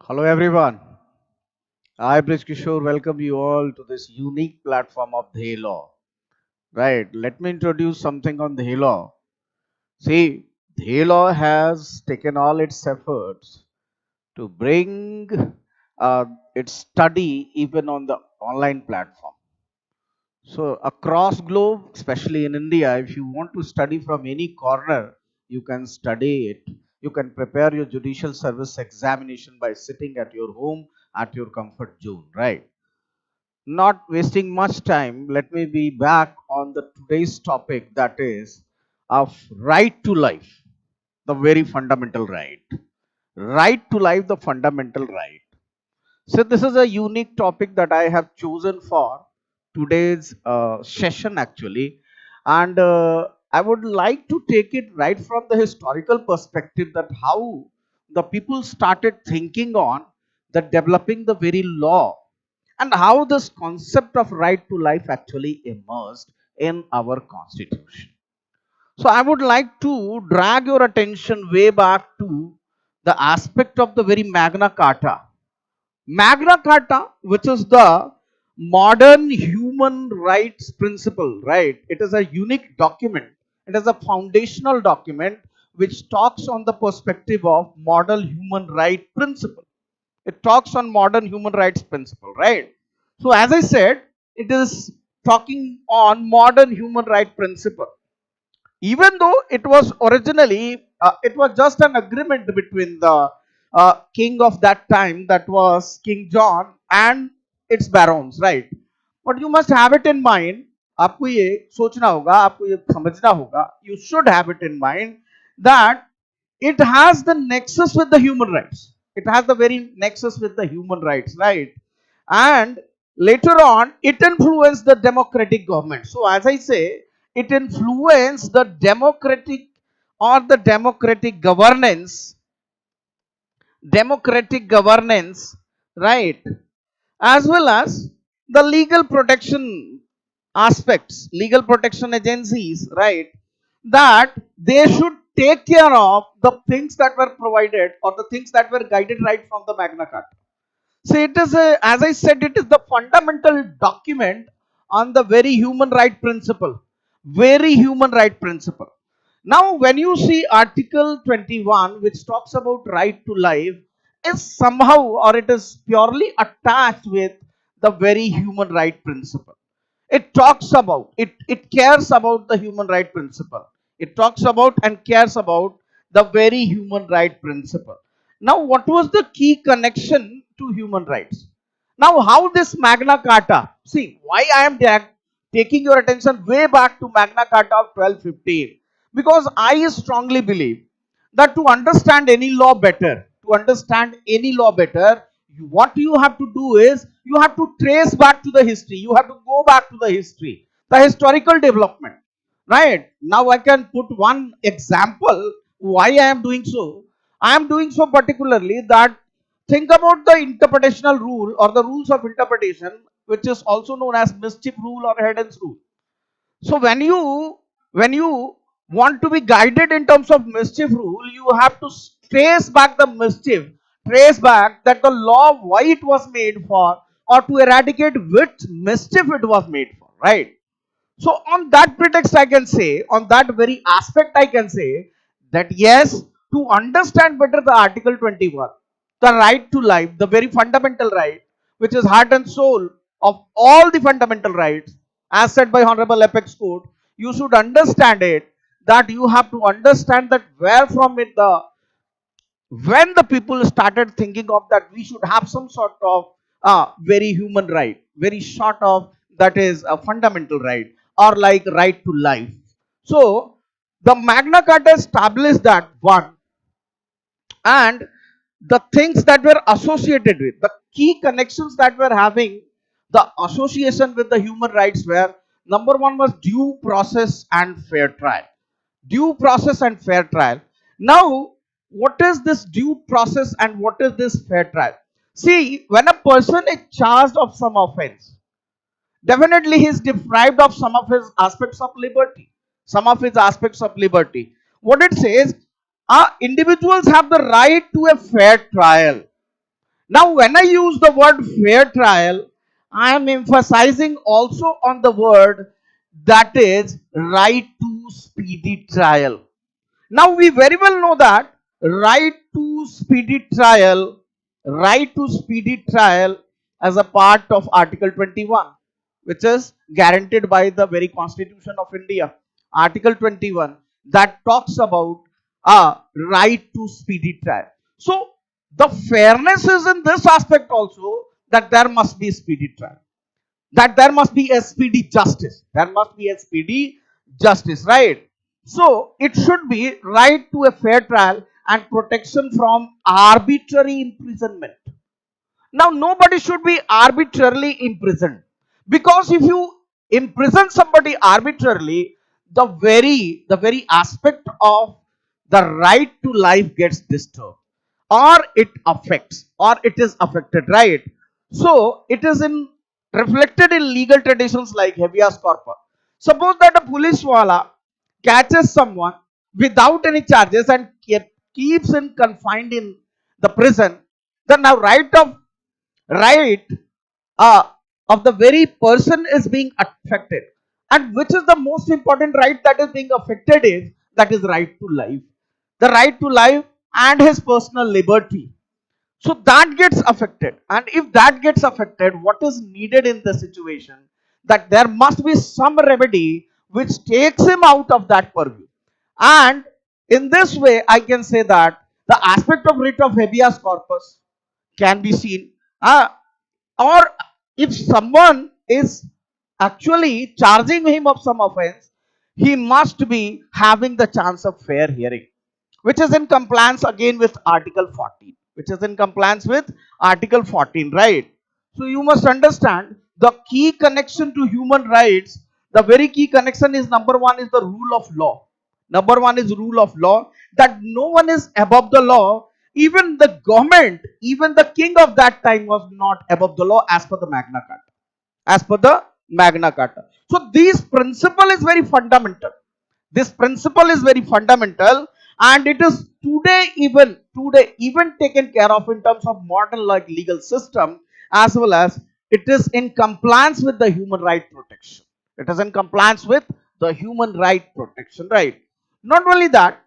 Hello everyone. I, Brij Kishore, welcome you all to this unique platform of the Law. Right, let me introduce something on the Law. See, the Law has taken all its efforts to bring its study even on the online platform. So across globe, especially in India, if you want to study from any corner, you can study it. You can prepare your judicial service examination by sitting at your home at your comfort zone, right? Not wasting much time, let me be back on the today's topic, that is of right to life, the very fundamental right. Right to life, the fundamental right. So this is a unique topic that I have chosen for today's session actually, and I would like to take it right from the historical perspective, that how the people started thinking on the developing the very law, and how this concept of right to life actually emerged in our constitution. So I would like to drag your attention way back to the aspect of the very Magna Carta. Magna Carta, which is the modern human rights principle, right? It is a unique document. It is a foundational document which talks on the perspective of modern human right principle. It talks on modern human rights principle, right? So as I said, it is talking on modern human right principle. Even though it was originally, it was just an agreement between the king of that time, that was King John, and its barons, right? But you must have it in mind, आपको ये सोचना होगा, आपको ये समझना होगा, you should have it in mind that it has the nexus with the human rights. It has the very nexus with the human rights, right? And later on, it influenced the democratic government. So, as I say, it influenced the democratic governance, right? As well as the legal protection aspects, legal protection agencies, right? That they should take care of the things that were provided, or the things that were guided right from the Magna Carta. So it is as I said, it is the fundamental document on the very human right principle. Very human right principle. Now, when you see Article 21, which talks about right to life, is somehow, or it is purely attached with the very human right principle. It talks about, it cares about the human right principle. It talks about and cares about the very human right principle. Now, what was the key connection to human rights? Now, how this Magna Carta, see, why I am taking your attention way back to Magna Carta of 1215, because I strongly believe that to understand any law better, what you have to do is you have to trace back to the history. You have to go back to the history, the historical development. Right now, I can put one example why I am doing so. I am doing so particularly that think about the interpretational rule or the rules of interpretation, which is also known as mischief rule or Hayden's rule. So when you want to be guided in terms of mischief rule, you have to trace back the mischief, trace back that the law why it was made for, or to eradicate which mischief it was made for, right? So on that pretext, I can say, on that very aspect, I can say that yes, to understand better the Article 21, the right to life, the very fundamental right, which is heart and soul of all the fundamental rights, as said by Honorable Apex Court, you should understand it, that you have to understand that where from it the, when the people started thinking of that we should have some sort of very human right, very short of, that is a fundamental right, or like right to life. So the Magna Carta established that one, and the things that were associated with the key connections that were having the association with the human rights were, number one was due process and fair trial. Due process and fair trial. Now, what is this due process and what is this fair trial? See, when a person is charged of some offense, definitely he is deprived of some of his aspects of liberty. Some of his aspects of liberty. What it says, individuals have the right to a fair trial. Now, when I use the word fair trial, I am emphasizing also on the word that is right to speedy trial. Now, we very well know that right to speedy trial as a part of Article 21, which is guaranteed by the very Constitution of India. Article 21 that talks about a right to speedy trial. So, the fairness is in this aspect also, that there must be speedy trial, that there must be a speedy justice. There must be a speedy justice, right? So it should be right to a fair trial and protection from arbitrary imprisonment. Now, nobody should be arbitrarily imprisoned, because if you imprison somebody arbitrarily, the very aspect of the right to life gets disturbed, or it is affected, right? So it is in reflected in legal traditions like habeas corpus. Suppose that a police wala catches someone without any charges and keeps him confined in the prison, then now right uh, of the very person is being affected. And which is the most important right that is being affected is that is right to life. The right to life and his personal liberty. So that gets affected. And if that gets affected, what is needed in the situation? That there must be some remedy which takes him out of that purview. And in this way, I can say that the aspect of writ of habeas corpus can be seen. Or if someone is actually charging him of some offense, he must be having the chance of fair hearing, which is in compliance again with Article 14, which is in compliance with Article 14, right? So you must understand the key connection to human rights. The very key connection is number one is the rule of law. Number one is rule of law, that no one is above the law. Even the government, even the king of that time was not above the law as per the Magna Carta. As per the Magna Carta. So this principle is very fundamental. This principle is very fundamental, and it is today even taken care of in terms of modern like legal system, as well as it is in compliance with the human right protection. It is in compliance with the human right protection, right? Not only that,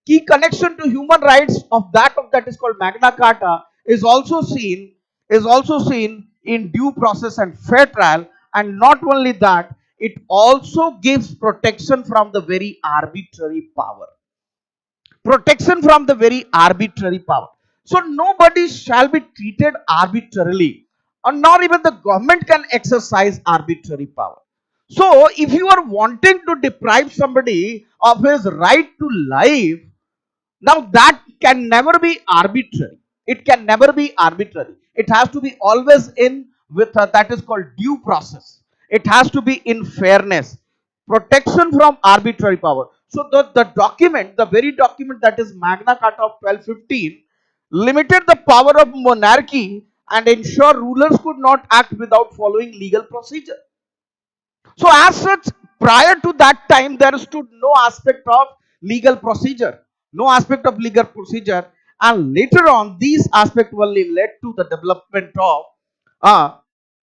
key connection to human rights of that is called Magna Carta is also seen in due process and fair trial. And not only that, it also gives protection from the very arbitrary power. Protection from the very arbitrary power. So nobody shall be treated arbitrarily, or not even the government can exercise arbitrary power. So if you are wanting to deprive somebody of his right to life, now that can never be arbitrary. It can never be arbitrary. It has to be always in with that is called due process. It has to be in fairness. Protection from arbitrary power. So the document, the very document that is Magna Carta of 1215, limited the power of monarchy and ensure rulers could not act without following legal procedure. So as such, prior to that time, there stood no aspect of legal procedure, no aspect of legal procedure, and later on, these aspects only led to the development of.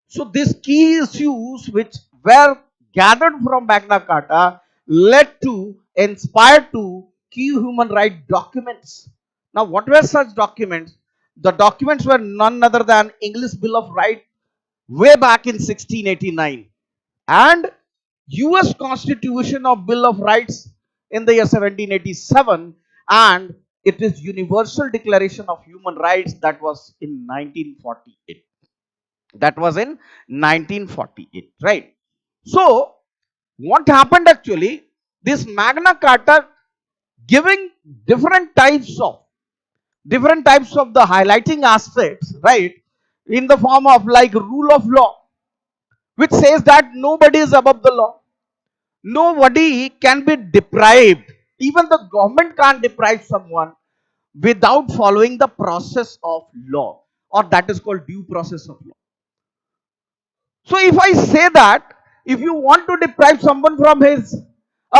So these key issues which were gathered from Magna Carta led to, inspired to key human right documents. Now, what were such documents? The documents were none other than English Bill of Rights way back in 1689, and US Constitution of Bill of Rights in the year 1787, and it is Universal Declaration of Human Rights that was in 1948. That was in 1948, right? So what happened actually, this Magna Carta giving different types of the highlighting aspects, right, in the form of like rule of law, which says that nobody is above the law. Nobody can be deprived. Even the government can't deprive someone without following the process of law, or that is called due process of law. So if I say that if you want to deprive someone from his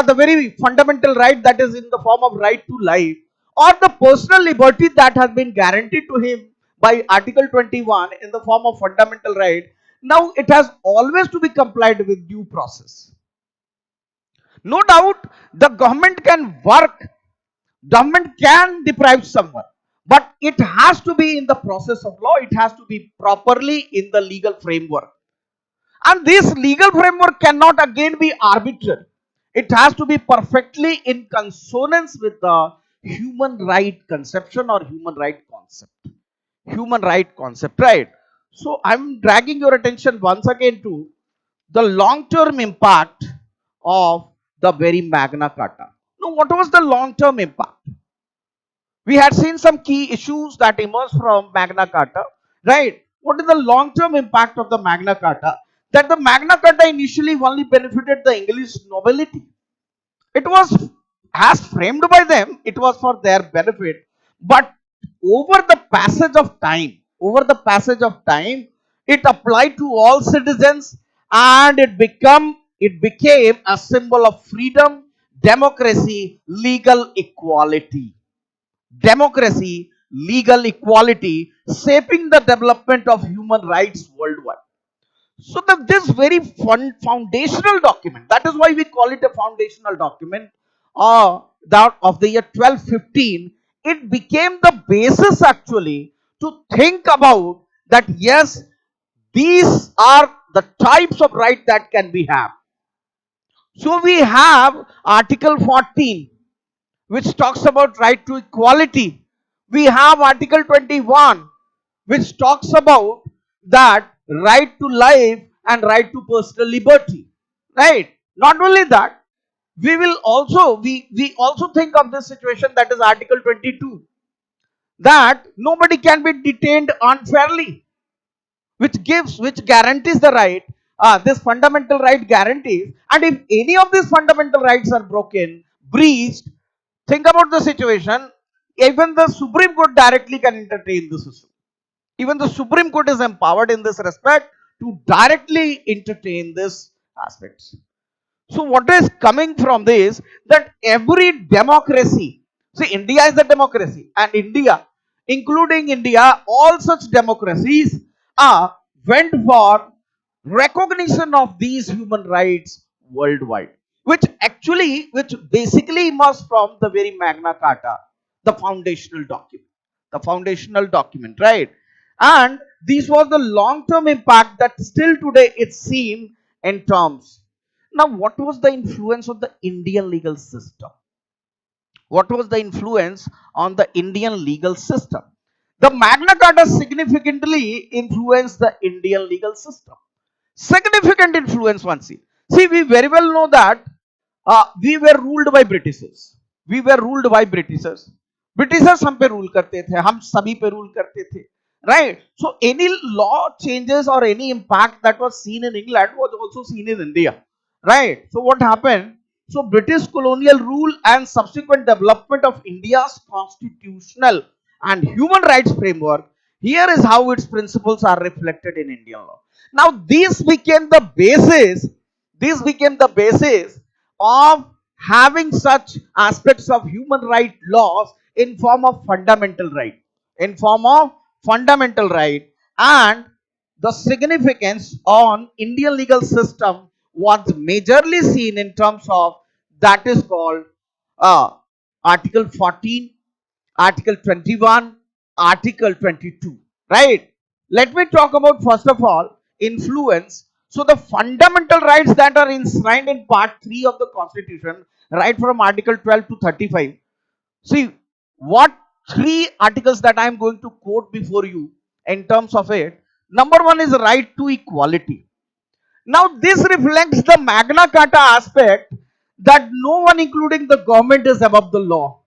the very fundamental right that is in the form of right to life, or the personal liberty that has been guaranteed to him by Article 21 in the form of fundamental right, now it has always to be complied with due process. No doubt the government can work, government can deprive someone, but it has to be in the process of law, it has to be properly in the legal framework. And this legal framework cannot again be arbitrary. It has to be perfectly in consonance with the human right conception or human right concept. Human right concept, right? So I'm dragging your attention once again to the long-term impact of the very Magna Carta. Now, what was the long-term impact? We had seen some key issues that emerged from Magna Carta, right? What is the long-term impact of the Magna Carta? That the Magna Carta initially only benefited the English nobility. It was, as framed by them, it was for their benefit, but over the passage of time, it applied to all citizens, and it became a symbol of freedom, democracy, legal equality. Democracy, legal equality, shaping the development of human rights worldwide. So this very foundational document, that is why we call it a foundational document, that of the year 1215, it became the basis actually to think about that yes, these are the types of right that can be have. So we have Article 14, which talks about right to equality. We have Article 21, which talks about that right to life and right to personal liberty. Right? Not only that, we also think of this situation, that is Article 22, that nobody can be detained unfairly, which guarantees the right. This fundamental right guarantees, and if any of these fundamental rights are broken, breached, think about the situation. Even the Supreme Court directly can intervene this issue. Even the Supreme Court is empowered in this respect to directly entertain this aspects. So what is coming from this, that every democracy, see India is a democracy, and India, including India, all such democracies went for recognition of these human rights worldwide, which basically emerged from the very Magna Carta, the foundational document, right? And this was the long-term impact that still today it's seen in terms. Now, what was the influence of the Indian legal system? What was the influence on the Indian legal system? The Magna Carta significantly influenced the Indian legal system. Significant influence, one see. See, we very well know that we were ruled by Britishers. We were ruled by Britishers. Britishers हम पे rule करते थे, हम सभी पे rule करते थे, right? So any law changes or any impact that was seen in England was also seen in India, right? So what happened? So British colonial rule and subsequent development of India's constitutional and human rights framework, here is how its principles are reflected in Indian law. Now this became the basis of having such aspects of human right laws in form of fundamental right, and the significance on Indian legal system was majorly seen in terms of, that is called Article 14, Article 21, Article 22, right? Let me talk about first of all influence. So the fundamental rights that are enshrined in part 3 of the Constitution, right from Article 12 to 35. See, what three articles that I am going to quote before you in terms of it. Number one is right to equality. Now this reflects the Magna Carta aspect, that no one including the government is above the law.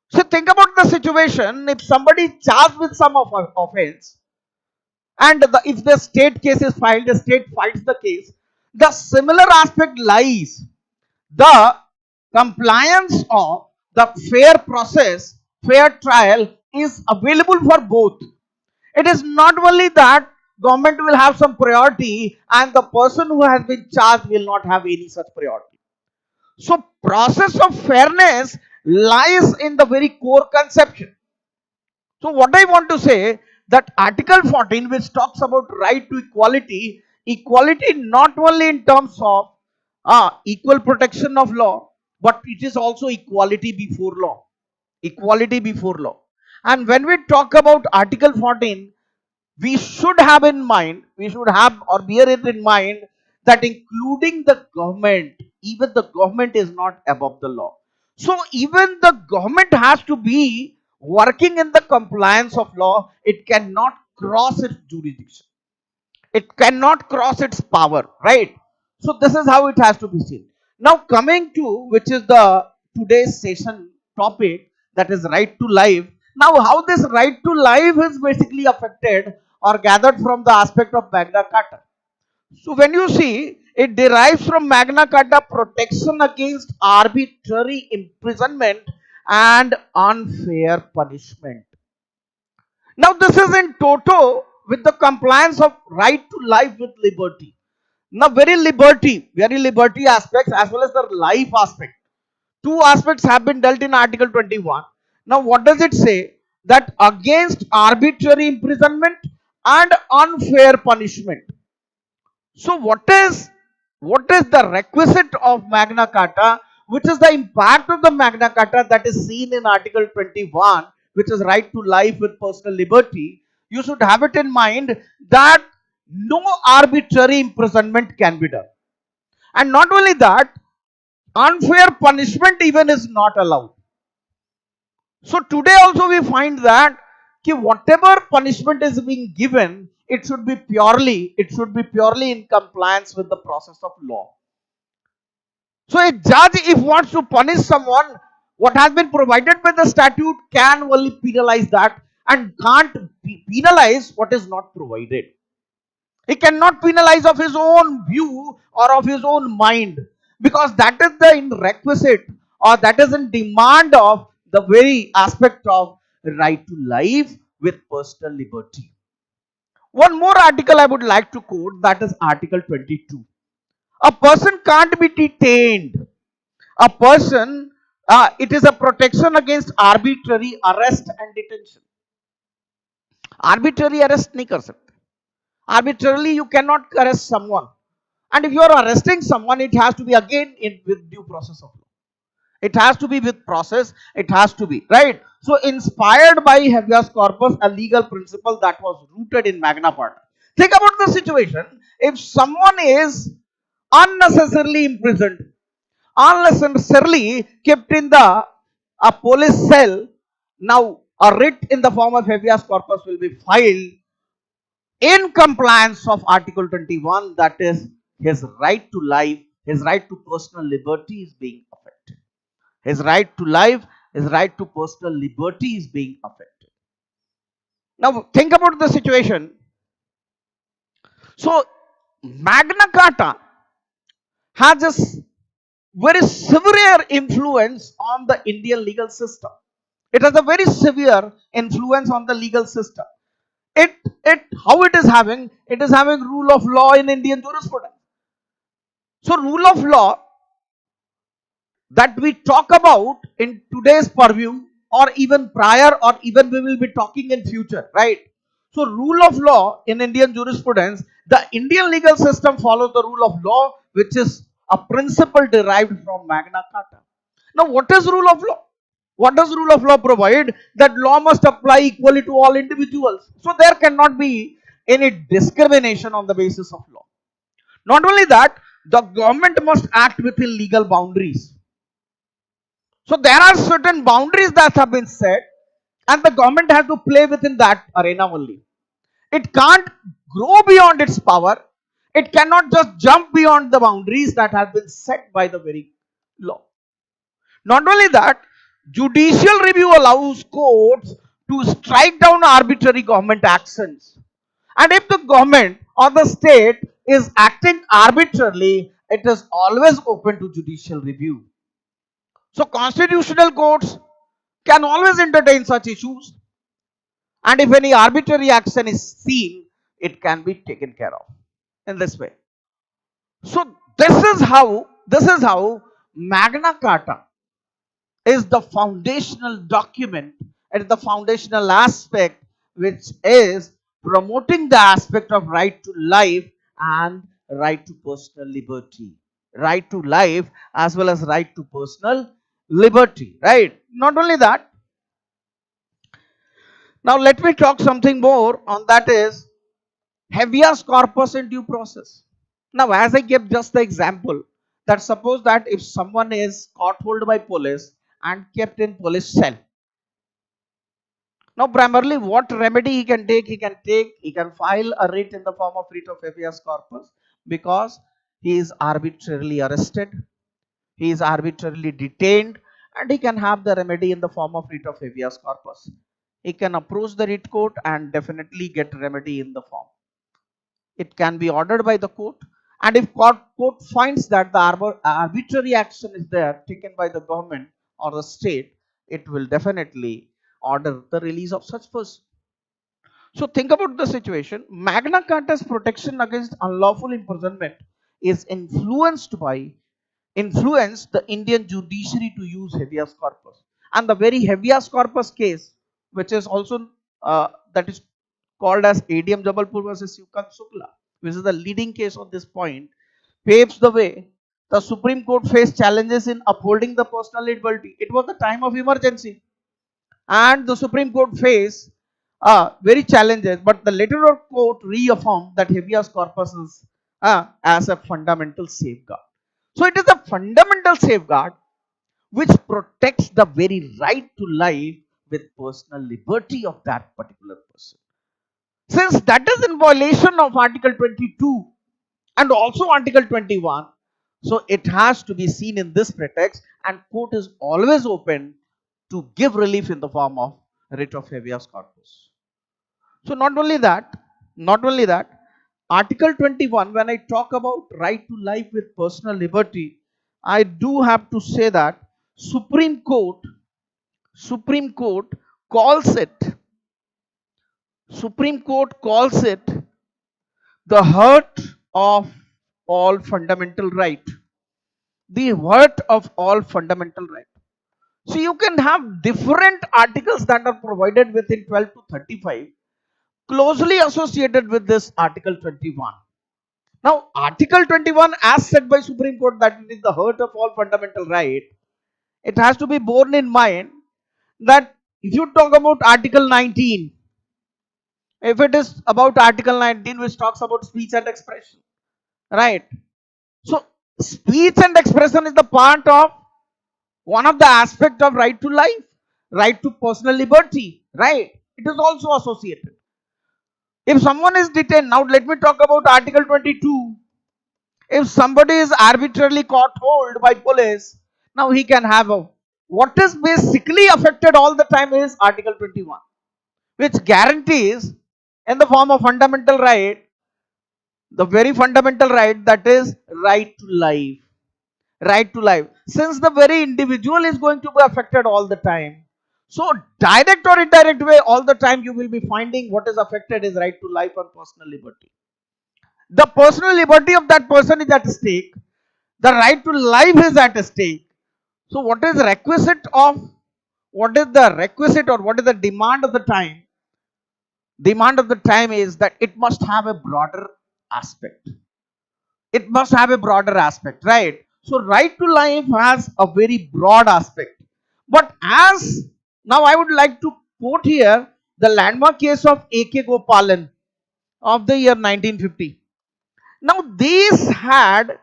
So think about the situation, if somebody is charged with some offense, and if the state case is filed, the state fights the case, the similar aspect lies the compliance of the fair process, fair trial is available for both. It is not only that government will have some priority and the person who has been charged will not have any such priority. So process of fairness lies in the very core conception. So what I want to say, that Article 14, which talks about right to equality, equality not only in terms of equal protection of law, but it is also equality before law. Equality before law. And when we talk about Article 14, we should have in mind, we should have or bear it in mind that including the government, even the government is not above the law. So even the government has to be working in the compliance of law. It cannot cross its jurisdiction. It cannot cross its power, right? So this is how it has to be seen. Now coming to which is the today's session topic, that is right to life. Now how this right to life is basically affected or gathered from the aspect of Magna Carta. So when you see, it derives from Magna Carta protection against arbitrary imprisonment and unfair punishment. Now this is in toto with the compliance of right to life with liberty. Now very liberty aspects as well as the life aspect. Two aspects have been dealt in Article 21. Now what does it say? That against arbitrary imprisonment and unfair punishment. So what is the requisite of Magna Carta, which is the impact of the Magna Carta that is seen in Article 21, which is right to life with personal liberty. You should have it in mind that no arbitrary imprisonment can be done. And not only that, unfair punishment even is not allowed. So today also we find that whatever punishment is being given, it should be purely in compliance with the process of law. So a judge, if wants to punish someone, what has been provided by the statute can only penalize that and can't penalize what is not provided. He cannot penalize of his own view or of his own mind, because that is the requisite or that is in demand of the very aspect of right to life with personal liberty. One more article I would like to quote, that is Article 22. A person can't be detained. A person, it is a protection against arbitrary arrest and detention. Arbitrary arrest नहीं कर सकते. Arbitrarily you cannot arrest someone. And if you are arresting someone, it has to be again with due process of law. It has to be with process. It has to be right. So inspired by habeas corpus, a legal principle that was rooted in Magna Carta. Think about the situation. If someone is unnecessarily imprisoned, unnecessarily kept in the a police cell, now a writ in the form of habeas corpus will be filed in compliance of Article 21, that is his right to life, his right to personal liberty is being affected. His right to life, his right to personal liberty is being affected. Now think about the situation. So Magna Carta has a very severe influence on the Indian legal system. It has a very severe influence on the legal system. It how it is having, it is having rule of law in Indian jurisprudence. So rule of law that we talk about in today's purview or even prior or even we will be talking in future, right? So rule of law in Indian jurisprudence, the Indian legal system follows the rule of law, which is a principle derived from Magna Carta. Now what is rule of law? What does rule of law provide? That law must apply equally to all individuals. So there cannot be any discrimination on the basis of law. Not only that, the government must act within legal boundaries. So there are certain boundaries that have been set and the government has to play within that arena only. It can't grow beyond its power. It cannot just jump beyond the boundaries that have been set by the very law. Not only that, judicial review allows courts to strike down arbitrary government actions. And if the government or the state is acting arbitrarily, it is always open to judicial review. So constitutional courts can always entertain such issues. And if any arbitrary action is seen, it can be taken care of in this way. So this is how Magna Carta is the foundational document at the foundational aspect, which is promoting the aspect of right to life and right to personal liberty. Right to life as well as right to personal liberty, right? Not only that, now let me talk something more on that is habeas corpus and due process. Now, as I gave just the example that suppose that if someone is caught hold by police and kept in police cell, now primarily what remedy he can file a writ in the form of writ of habeas corpus because he is arbitrarily arrested, he is arbitrarily detained, and he can have the remedy in the form of writ of habeas corpus. He can approach the writ court and definitely get remedy in the form. It can be ordered by the court, and if court finds that the arbitrary action is there taken by the government or the state, it will definitely order the release of such person. So think about the situation. Magna Carta's protection against unlawful imprisonment is influenced the Indian judiciary to use habeas corpus. And the very habeas corpus case, which is also that is called as ADM Jabalpur versus Yukan Sukla, which is the leading case on this point, paves the way. The Supreme Court faced challenges in upholding the personal liberty. It was the time of emergency, and the Supreme Court faced very challenges, but the later court reaffirmed that habeas corpus is as a fundamental safeguard. So it is a fundamental safeguard which protects the very right to life with personal liberty of that particular person. Since that is in violation of Article 22 and also Article 21, so it has to be seen in this pretext, and court is always open to give relief in the form of writ of habeas corpus. So not only that, Article 21, when I talk about right to life with personal liberty, I do have to say that Supreme Court, Supreme Court calls it, Supreme Court calls it the heart of all fundamental right. The heart of all fundamental right. So you can have different articles that are provided within 12 to 35 closely associated with this Article 21. Now, Article 21, as said by Supreme Court, that it is the heart of all fundamental right, it has to be borne in mind that if you talk about Article 19, if it is about Article 19, which talks about speech and expression, right? So, speech and expression is the part of one of the aspect of right to life, right to personal liberty, right? It is also associated. If someone is detained, now let me talk about Article 22. If somebody is arbitrarily caught hold by police, now he can have a, what is basically affected all the time is Article 21, which guarantees in the form of fundamental right, the very fundamental right, that is right to life. Right to life. Since the very individual is going to be affected all the time, so direct or indirect way, all the time you will be finding what is affected is right to life and personal liberty. The personal liberty of that person is at stake. The right to life is at stake. So what is requisite of, what is the requisite or what is the demand of the time? Demand of the time is that it must have a broader aspect. It must have a broader aspect, right? So right to life has a very broad aspect. But as now I would like to quote here the landmark case of A.K. Gopalan of the year 1950. Now these had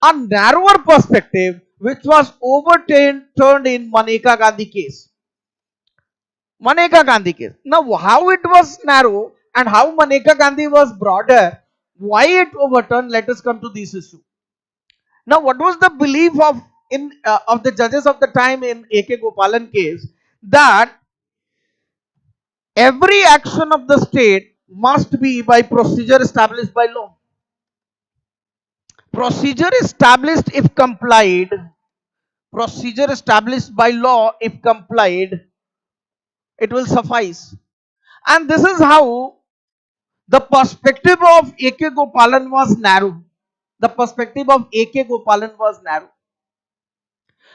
a narrower perspective which was overturned in Maneka Gandhi case. Maneka Gandhi case. Now how it was narrow and how Maneka Gandhi was broader, why it overturned, let us come to this issue. Now what was the belief of the judges of the time in A.K. Gopalan case, that every action of the state must be by procedure established by law. Procedure established if complied, procedure established by law if complied, it will suffice. And this is how the perspective of A.K. Gopalan was narrow. The perspective of A.K. Gopalan was narrow.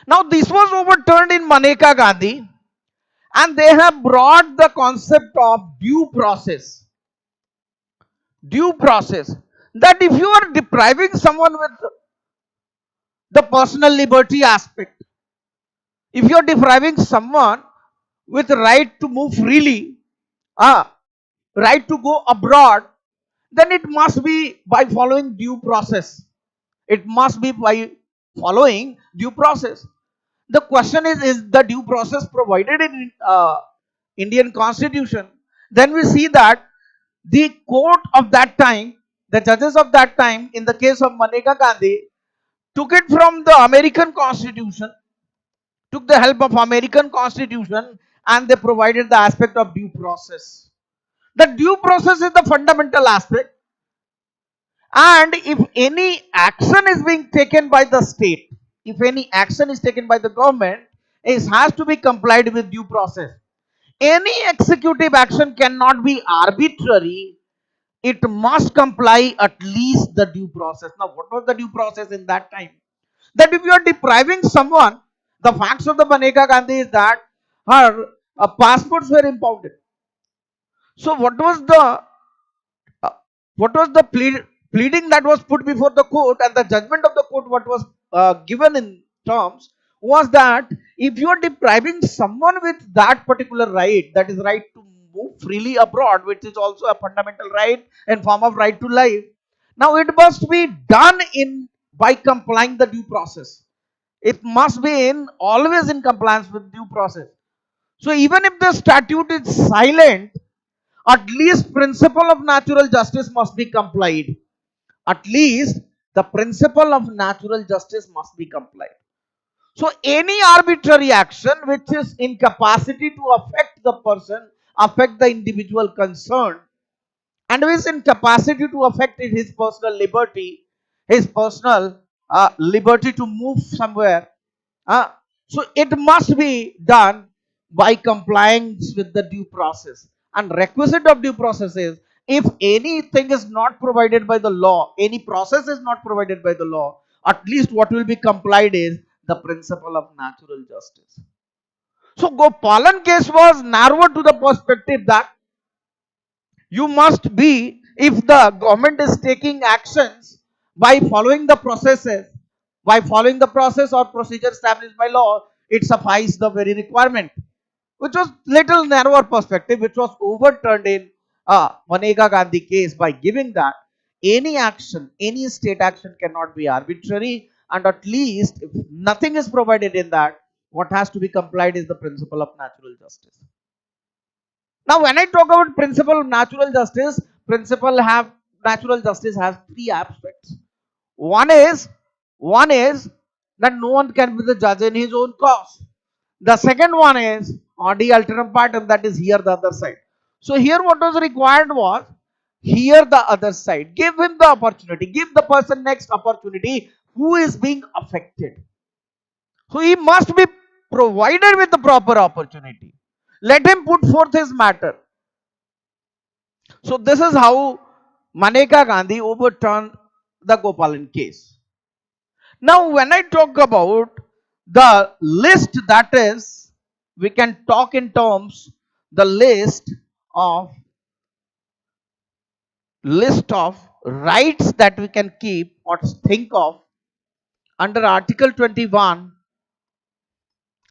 Now this was overturned in Maneka Gandhi, And they have brought the concept of due process. Due process. That if you are depriving someone with the personal liberty aspect, if you are depriving someone with right to move freely, right to go abroad, then it must be by following due process. It must be by following due process. The question is the due process provided in Indian Constitution? Then we see that the court of that time, the judges of that time, in the case of Maneka Gandhi, took it from the American Constitution, took the help of American Constitution, and they provided the aspect of due process. The due process is the fundamental aspect, and if any action is being taken by the state, if any action is taken by the government, it has to be complied with due process. Any executive action cannot be arbitrary, it must comply at least the due process. Now, what was the due process in that time? That if you are depriving someone, the facts of the Maneka Gandhi is that her passports were impounded. So, uh, what was the pleading that was put before the court, and the judgment of the court, what was given in terms, was that if you are depriving someone with that particular right, that is right to move freely abroad, which is also a fundamental right and form of right to life, now it must be done in by complying the due process. It must be in always in compliance with due process. So even if the statute is silent, at least principle of natural justice must be complied. At least the principle of natural justice must be complied. So any arbitrary action which is incapacity to affect the person, affect the individual concerned, and his incapacity to affect his personal liberty, his personal liberty to move somewhere. Uh, so it must be done by complying with the due process. And requisite of due process is, if anything is not provided by the law, any process is not provided by the law, at least what will be complied is the principle of natural justice. So Gopalan case was narrowed to the perspective that you must be, if the government is taking actions by following the processes, by following the process or procedure established by law, it suffices the very requirement, which was little narrower perspective, which was overturned in Maneka Gandhi case by giving that any action, any state action cannot be arbitrary, and at least if nothing is provided in that, what has to be complied is the principle of natural justice. Now, when I talk about principle of natural justice has three aspects. One is one is that no one can be the judge in his own cause. The second one is adi alteram partem, that is hear the other side. So here what was required was hear the other side, give him the opportunity, give the person next opportunity who is being affected. So he must be provided with the proper opportunity. Let him put forth his matter. So this is how Maneka Gandhi overturned the Gopalan case. Now, when I talk about the list, that is, we can talk in terms the list of rights that we can keep or think of under Article 21.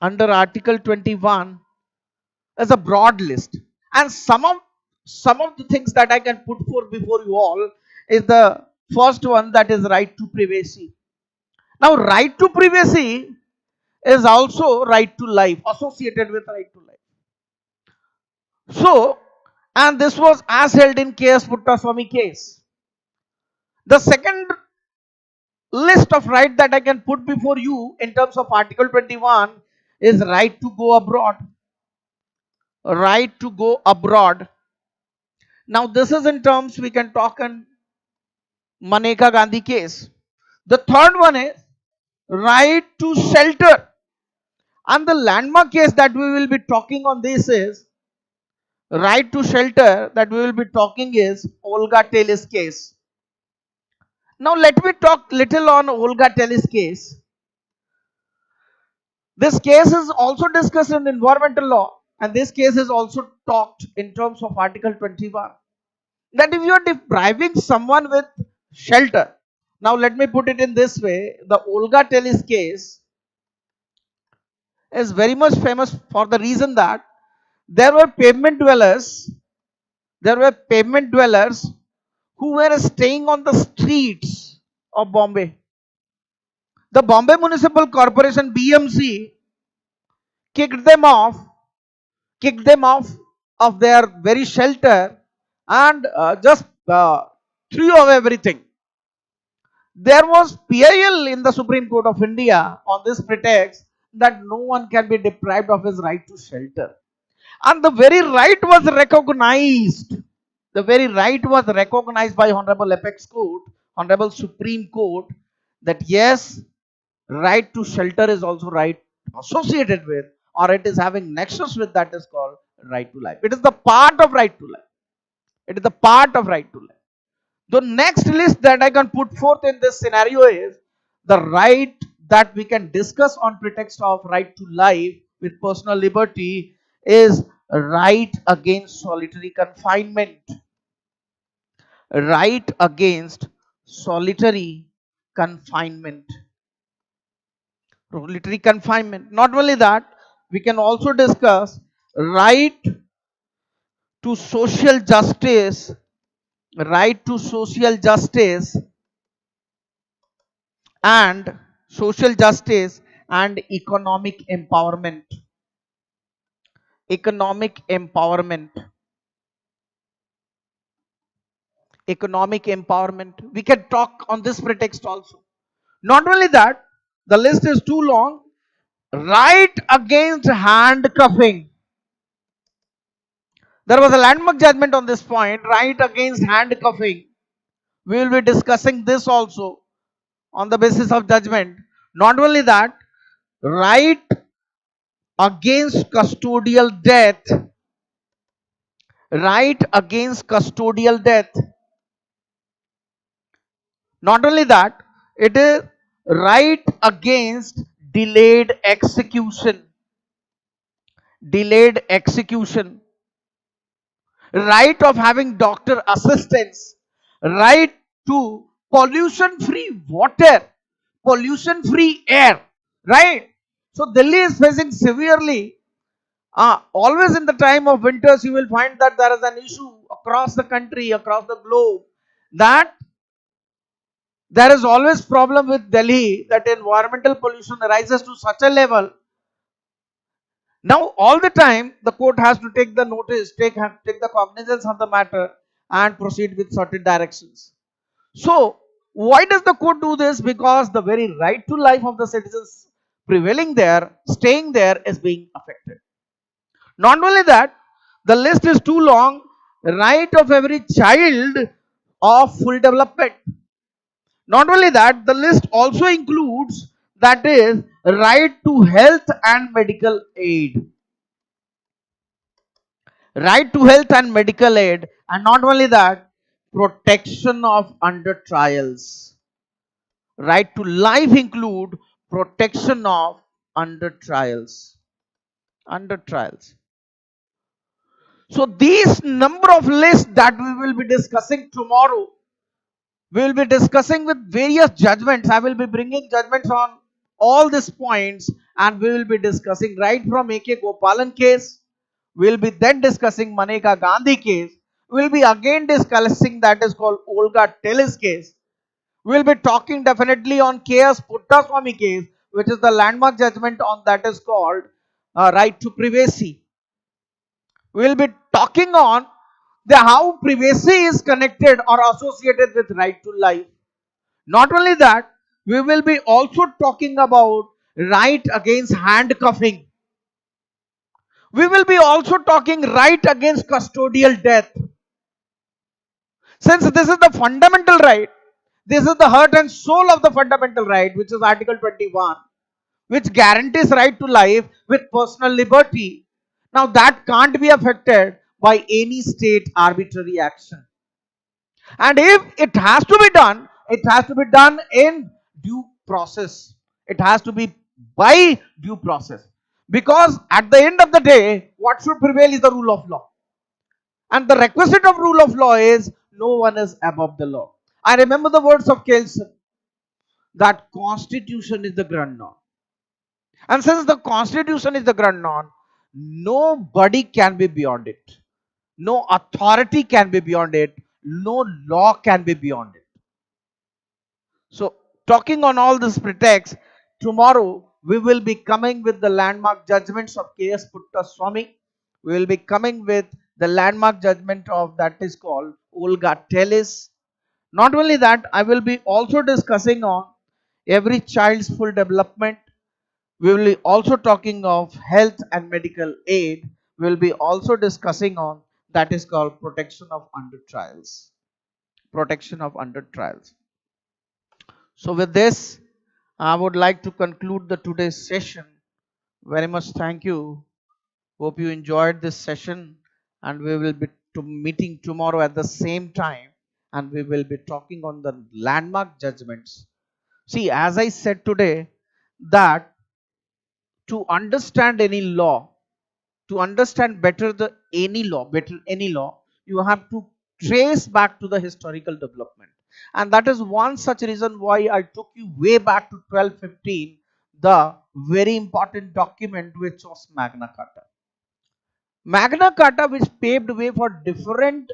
Under Article 21 as a broad list, and some of the things that I can put forth before you all is the first one, that is right to privacy. Now, right to privacy is also right to life, associated with right to life. So, and this was as held in K.S. Puttaswamy case. The second list of right that I can put before you in terms of Article 21 is right to go abroad. Right to go abroad. Now, this is in terms we can talk in Maneka Gandhi case. The third one is right to shelter. And the landmark case that we will be talking on this is right to shelter, that we will be talking is Olga Tellis case. Now, let me talk little on Olga Tellis case. This case is also discussed in environmental law, and this case is also talked in terms of Article 21, that if you are depriving someone with shelter. Now let me put it in this way: the Olga Tellis case is very much famous for the reason that there were pavement dwellers, there were pavement dwellers who were staying on the streets of Bombay. The Bombay Municipal Corporation (BMC) kicked them off, kicked them off of their very shelter, and just threw away everything. There was PIL in the Supreme Court of India on this pretext that no one can be deprived of his right to shelter. And the very right was recognized. The very right was recognized by Honorable Apex Court, Honorable Supreme Court, that yes, right to shelter is also right associated with, or it is having nexus with, that is called right to life. It is the part of right to life. It is the part of right to life. The next list that I can put forth in this scenario is the right that we can discuss on pretext of right to life with personal liberty is right against solitary confinement. Right against solitary confinement. Solitary confinement. Not only that, we can also discuss right to social justice, right to social justice and social justice and economic empowerment. Economic empowerment. Economic empowerment. We can talk on this pretext also. Not only that, the list is too long. Right against handcuffing. There was a landmark judgment on this point, right against handcuffing. We will be discussing this also on the basis of judgment. Not only that, right against custodial death. Right against custodial death. Not only that, it is right against delayed execution. Delayed execution. Right of having doctor assistance. Right to pollution free water, pollution free air. Right. So Delhi is facing severely. Always in the time of winters, you will find that there is an issue across the country, across the globe, that there is always problem with Delhi, that environmental pollution rises to such a level. Now all the time the court has to take the notice, take the cognizance of the matter and proceed with certain directions. So why does the court do this? Because the very right to life of the citizens prevailing there, staying there, is being affected. Not only that, the list is too long. Right of every child of full development. Not only that, the list also includes, that is, right to health and medical aid. Right to health and medical aid, and not only that, protection of under trials. Right to life include protection of under trials. Under trials. So these number of lists that we will be discussing tomorrow, we will be discussing with various judgments. I will be bringing judgments on all these points, and we will be discussing right from A.K. Gopalan case. We will be then discussing Maneka Gandhi case. We will be again discussing that is called Olga Tellis case. We will be talking definitely on K.S. Puttaswamy case, which is the landmark judgment on that is called right to privacy. We will be talking on the how privacy is connected or associated with right to life. Not only that, we will be also talking about right against handcuffing. We will be also talking right against custodial death. Since this is the fundamental right, this is the heart and soul of the fundamental right, which is Article 21, which guarantees right to life with personal liberty. Now that can't be affected by any state arbitrary action. And if it has to be done, it has to be done in due process. It has to be by due process. Because at the end of the day, what should prevail is the rule of law. And the requisite of rule of law is no one is above the law. I remember the words of Kelson that constitution is the grand norm. And since the constitution is the grand norm, nobody can be beyond it. No authority can be beyond it. No law can be beyond it. So, talking on all this pretext, tomorrow we will be coming with the landmark judgments of K.S. Putta Swami. We will be coming with the landmark judgment of that is called Olga Tellis. Not only that, I will be also discussing on every child's full development. We will be also talking of health and medical aid. We will be also discussing on that is called protection of under trials. Protection of under trials. So with this, I would like to conclude the today's session. Very much thank you. Hope you enjoyed this session, and we will be meeting tomorrow at the same time, and we will be talking on the landmark judgments. See, as I said today, that to understand any law, to understand better any law, you have to trace back to the historical development. And that is one such reason why I took you way back to 1215, the very important document which was Magna Carta. Magna Carta, which paved way for different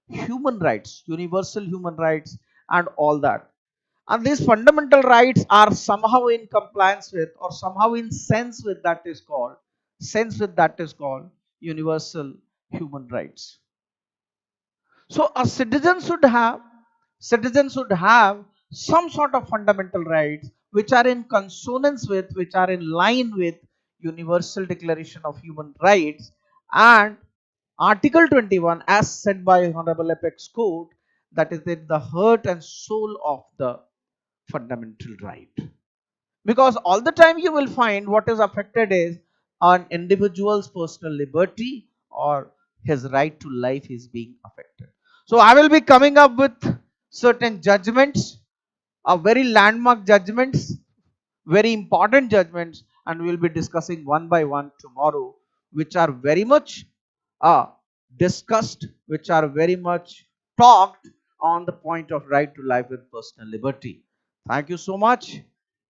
human rights, universal human rights, and all that. And these fundamental rights are somehow in compliance with, or somehow in sense with that is called universal human rights. So a citizen should have some sort of fundamental rights which are in consonance with, which are in line with Universal Declaration of Human Rights and Article 21 as said by Honorable Apex Court, that is in the heart and soul of the fundamental right. Because all the time you will find what is affected is an individual's personal liberty or his right to life is being affected. So I will be coming up with certain judgments, a very landmark judgments, very important judgments, and we will be discussing one by one tomorrow, which are very much uh, discussed, which are very much talked on the point of right to life and personal liberty. Thank you so much.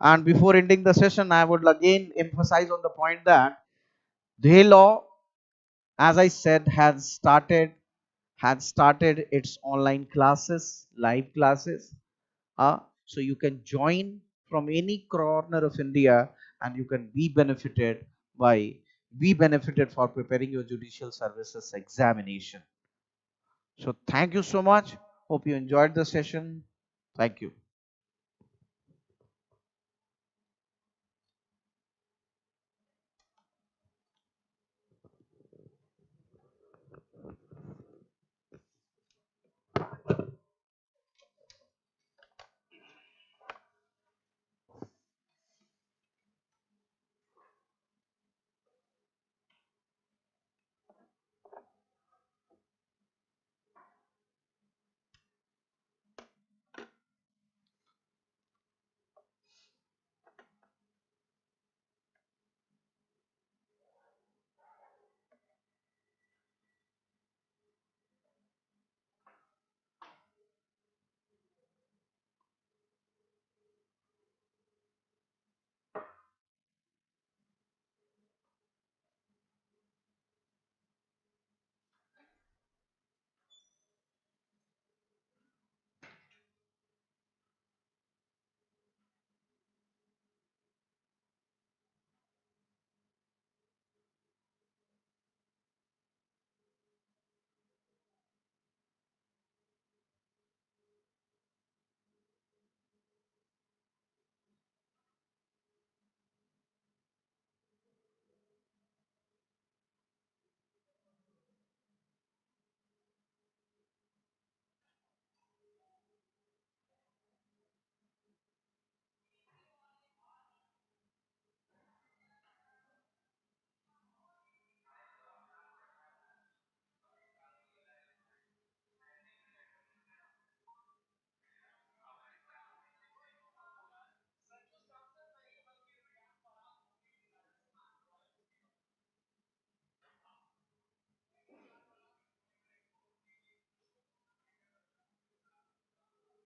And before ending the session, I would again emphasize on the point that the law, as I said, had started its online classes, live classes. So you can join from any corner of India, and you can be benefited for preparing your judicial services examination. So thank you so much. Hope you enjoyed the session. Thank you.